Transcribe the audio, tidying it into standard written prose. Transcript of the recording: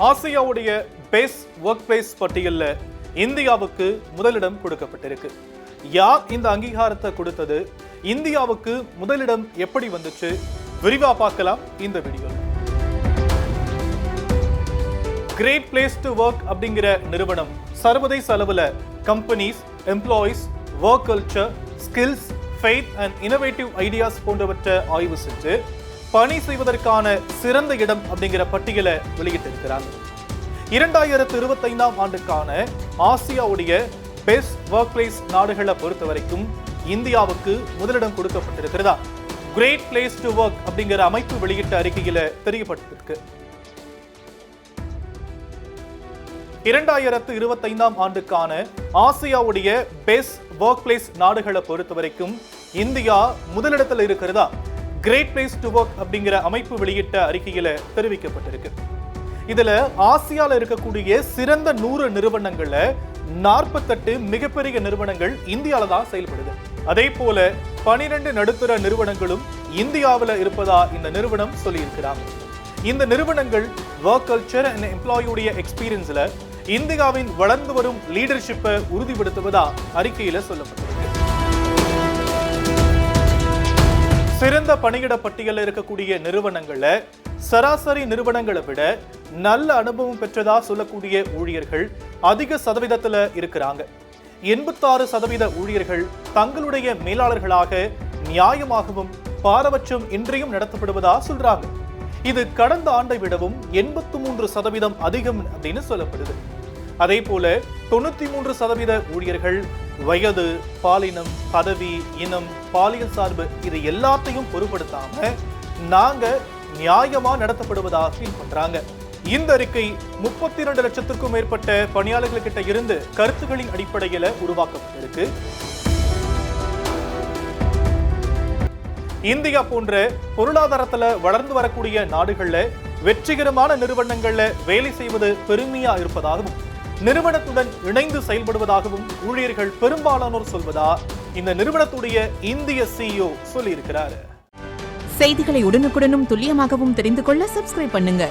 ஆசியாவுடைய best work place பட்டியலில் இந்தியாவுக்கு முதலிடம் கொடுக்கப்பட்டிருக்கு. யார் இந்த அங்கீகாரத்தை கொடுத்தது, இந்தியாவுக்கு முதலிடம் எப்படி வந்துச்சு, விரிவா பார்க்கலாம் இந்த video. Great place to work அப்படிங்கிற நிறுவனம் சர்வதேச அளவில் companies, employees, work culture, skills, faith and innovative ideas போன்றவற்றை ஆய்வு செஞ்சு பணி செய்வதற்கான சிறந்த இடம் அப்படிங்கிற பட்டியலை வெளியிட்டிருக்கிறாங்க. 2025ஆம் ஆண்டுக்கான ஆசியாவுடைய பெஸ்ட் ஒர்க் பிளேஸ் நாடுகளை பொறுத்த வரைக்கும் இந்தியாவுக்கு முதலிடம் கொடுக்கப்பட்டிருக்கிறதா கிரேட் பிளேஸ் டு ஒர்க் அப்படிங்கிற அமைப்பு வெளியிட்ட அறிக்கையில தெரியப்பட்டிருக்கு. 2025ஆம் ஆண்டுக்கான ஆசியாவுடைய பெஸ்ட் ஒர்க் பிளேஸ் நாடுகளை பொறுத்த வரைக்கும் இந்தியா முதலிடத்தில் இருக்கிறதா கிரேட் பிளேஸ் டு ஒர்க் அப்படிங்கிற அமைப்பு வெளியிட்ட அறிக்கையில தெரிவிக்கப்பட்டிருக்கு. இதுல ஆசியால இருக்கக்கூடிய சிறந்த 100 நிறுவனங்கள்ல 48 மிகப்பெரிய நிறுவனங்கள் இந்தியால தான் செயல்படுது. அதே போல 12 நடுத்தர நிறுவனங்களும் இந்தியாவில் இருப்பதா இந்த நிறுவனம் சொல்லியிருக்கிறாங்க. இந்த நிறுவனங்கள் ஒர்க் கல்ச்சர் அண்ட் எம்ப்ளாயியுடைய எக்ஸ்பீரியன்ஸ்ல இந்தியாவின் வளர்ந்து வரும் லீடர்ஷிப்பை உறுதிப்படுத்துவதா அறிக்கையில சொல்லப்பட்டிருக்கு. சிறந்த பணியிட பட்டியலில் இருக்கக்கூடிய நிறுவனங்கள்ல சராசரி நிறுவனங்களை விட நல்ல அனுபவம் பெற்றதா சொல்லக்கூடிய ஊழியர்கள் அதிக சதவீதத்துல இருக்கிறாங்க. 86% ஊழியர்கள் தங்களுடைய மேலாளர்களாக நியாயமாகவும் பாரபட்சம் இன்றியும் நடத்தப்படுவதா சொல்றாங்க. இது கடந்த ஆண்டை விடவும் 83% அதிகம் அப்படின்னு சொல்லப்படுது. அதே போல 93% ஊழியர்கள் வயது, பாலினம், பதவி, இனம், பாலியல் சார்பு இது எல்லாத்தையும் பொருட்படுத்தாம நாங்க நியாயமா நடத்தப்படுவதாக ஃபீல் பண்றாங்க. இந்த அறிக்கை 32 லட்சத்திற்கும் மேற்பட்ட பணியாளர்கள் கிட்ட இருந்து கருத்துக்களின் அடிப்படையில உருவாக்கப்பட்டிருக்கு. இந்தியா போன்ற பொருளாதாரத்துல வளர்ந்து வரக்கூடிய நாடுகள்ல வெற்றிகரமான நிறுவனங்கள்ல வேலை செய்வது பெருமையா இருப்பதாகவும் நிறுவனத்துடன் இணைந்து செயல்படுவதாகவும் ஊழியர்கள் பெரும்பாலானோர் சொல்வதா இந்த நிறுவனத்துடைய இந்திய CEO சொல்லியிருக்கிறார். செய்திகளை உடனுக்குடனும் துல்லியமாகவும் தெரிந்து கொள்ள சப்ஸ்கிரைப் பண்ணுங்க.